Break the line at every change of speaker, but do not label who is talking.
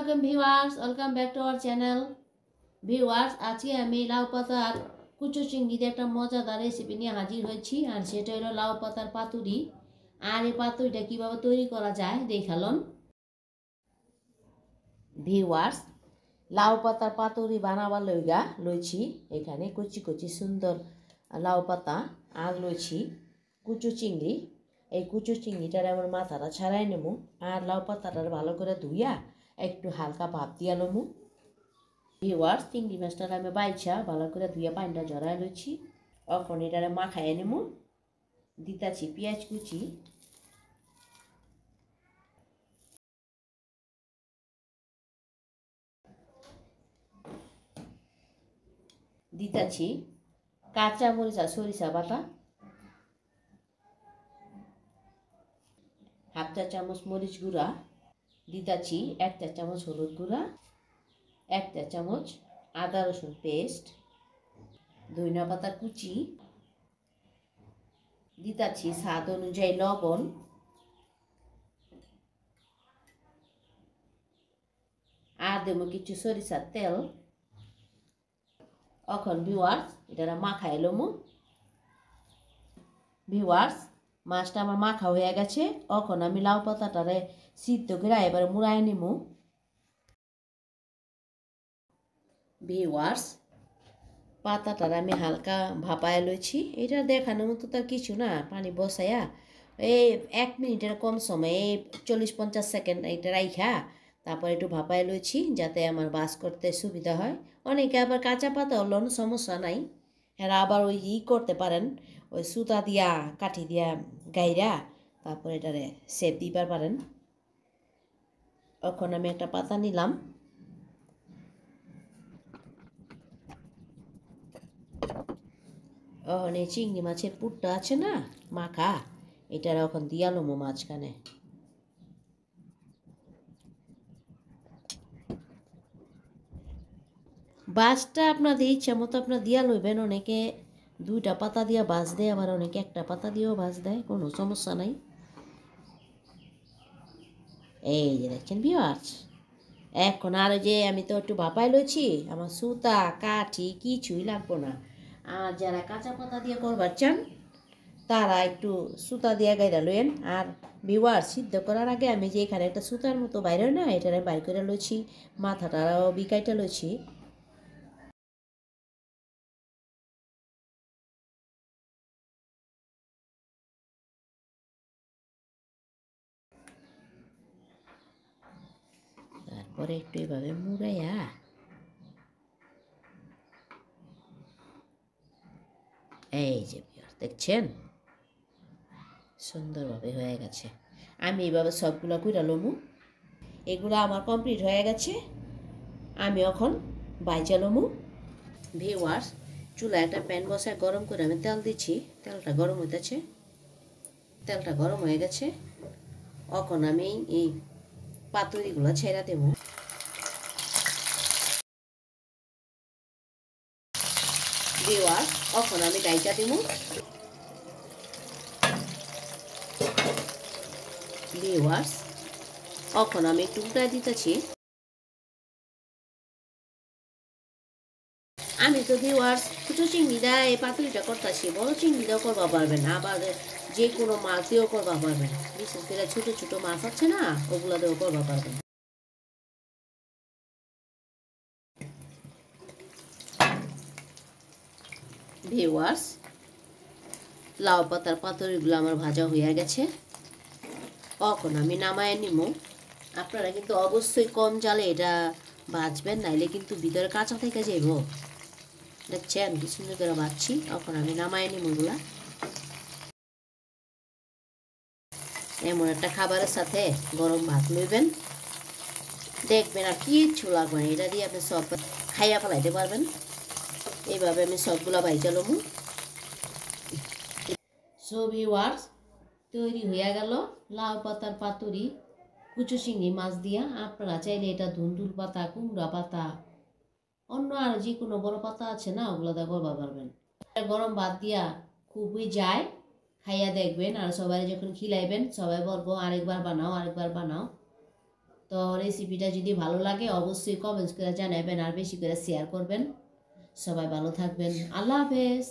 Welcome viewers, welcome back to our channel. Viewers, আজকে আমি লাউ পাতার কুচো চিংড়ি দিয়ে একটা মজাদার রেসিপি নিয়ে হাজির হয়েছি। আর সেটা হলো লাউ পাতার পাতুরি। আর এই পাতুরিটা কীভাবে তৈরি করা যায় দেখালন। ভিউয়ার্স, লাউ পাতার পাতুরি বানাবার লইছি এখানে কুচি কুচি সুন্দর লাউ পাতা আর লইছি কুচো চিংড়ি। এই কুচো চিংড়িটার আমার মাথাটা ছাড়াই নেবো আর লাউ পাতাটার ভালো করে ধুইয়া একটু হালকা ভাপ দিয়া লমু। ভিউয়ার্স, চিংড়ি মাছটা আমি বাইছা ভালো করে ধুইয়া পানিটা ঝরাই লইছি। এখন এটারে মাখাই নেবো। দিতাছি পেঁয়াজ কুচি, দিতাছি কাঁচা মরিচ আর সরিষা বাটা, হাফ চা চামচ মরিচ গুঁড়া, দিতাছি 1 চা চামচ হলুদ গুঁড়া, 1 চা চামচ আদা রসুন পেস্ট, ধনিয়া পাতা কুচি, দিতাছি স্বাদ অনুযায়ী লবণ, আর দেবো কিছু সরিষার তেল। এখন ভিউয়ার্স এটা মাখাই লমু। ভিউয়ার্স, মাছটা আমার মাখা হয়ে গেছে। এখন আমি লাউ পাতাটারে সিদ্ধ করে এবারে মুড়াই নিমু। ভিউয়ার্স, পাতাটার আমি হালকা ভাপায় লইছি। এটা দেখানোর মতো তো কিছু না, পানি বসাইয়া এই 1 মিনিটের কম সময়ে 40-50 সেকেন্ড এটা রাইখা তারপর একটু ভাপায় লইছি যাতে আমার বাস করতে সুবিধা হয়। অনেকে আবার কাঁচা পাতা হলো সমস্যা নাই, এরা আবার ওই করতে পারেন, ওই সুতা দিয়া কাঠি দিয়া গাইরা তারপর এটারে সেপ দিবার পারেন। এখন আমি একটা পাতা নিলাম, এখন এই চিংড়ি মাছের পুরটা আছে না মাখা, এটার এখন দিয়ালমো মাঝখানে। বাঁচটা আপনাদের ইচ্ছা মতো আপনার দিয়া লইবেন। অনেকে 2টা পাতা দিয়া বাঁচ দেয়, আবার অনেকে 1টা পাতা দিয়েও বাঁচ দেয়, কোনো সমস্যা নাই। এই যে দেখছেন ভিউয়ার্স, এখন আর যে আমি তো একটু ভাপাই লইছি, আমার সুতা কাঠি কিছুই লাগবো না। আর যারা কাঁচা পাতা দিয়ে করবার চান তারা একটু সুতা দিয়ে গাইরা লইয়েন। আর ভিউয়ার্স, সিদ্ধ করার আগে আমি যে এখানে একটা সুতার মতো বাইরে না, এটারে বাইর করে লইছি, মাথাটাও বিকাইটা লইছি। তারপরে একটু এভাবে মুড়াইয়া এই যে দেখছেন সুন্দরভাবে হয়ে গেছে। আমি এইভাবে সবগুলো কইরা লমু। এগুলো আমার কমপ্লিট হয়ে গেছে, আমি এখন বাইজা লমু। ভিউয়ার্স, চুলা একটা প্যান বসায় গরম করে আমি তেল দিচ্ছি। তেলটা গরম হইতেছে, তেলটা গরম হয়ে গেছে। এখন আমি এই পাতুরিগুলো ছেড়া দেব। ভিউয়ার্স, এখন আমি ডাইটা দেব। ভিউয়ার্স, এখন আমি একটু উল্টায় দিতেছি। আমি তো ভিউয়ার্স ছোটো চিংড়িটা এই পাতুরিটা করতেছি, বড় চিংড়িটাও করবা পারবেন, আবার যে কোনো মাছ দিয়েও করবা পারবেন। বিশেষ করে ছোটো ছোটো মাছ আছে না, ওগুলো দিয়েও করবা পারবেন। ভিউয়ার্স, লাউ পাতার পাতুরিগুলো আমার ভাজা হয়ে গেছে। এখন আমি নামায় নিব। আপনারা কিন্তু অবশ্যই কম জালে এটা ভাজবেন, নাইলে কিন্তু ভিতরে কাঁচা থেকে যাইব। দেখছেন কি সুন্দর করে ভাজছি। এখন আমি নামায় নিব এগুলা। এমন একটা খাবারের সাথে গরম ভাত লইবেন, দেখবেন আর কিচ্ছু লাগবে না, এটা দিয়ে আপনি সব খাইয়া ফেলাইতে পারবেন। এইভাবে আমি সবগুলা ভাইজা লমু। সো ভিউয়ার্স, তৈরি হয়ে গেল লাউ পাতার পাতুরি কুচো চিংড়ি মাছ দিয়া। আপনারা চাইলে এটা ধুন্দুল পাতা, কুমড়া পাতা, অন্য আর যে কোনো বড় পাতা আছে না, ওগুলো দিয়ে করবা পারবেন। গরম ভাত দিয়া খুবই যায়, খাইয়া দেখবেন। আর সবাই যখন খিলাইবেন সবাই বলবো আরেকবার বানাও, আরেকবার বানাও। তো তো রেসিপিটা যদি ভালো লাগে অবশ্যই কমেন্টস করে জানাবেন আর বেশি করে শেয়ার করবেন। সবাই ভালো থাকবেন। আল্লাহ হাফেজ।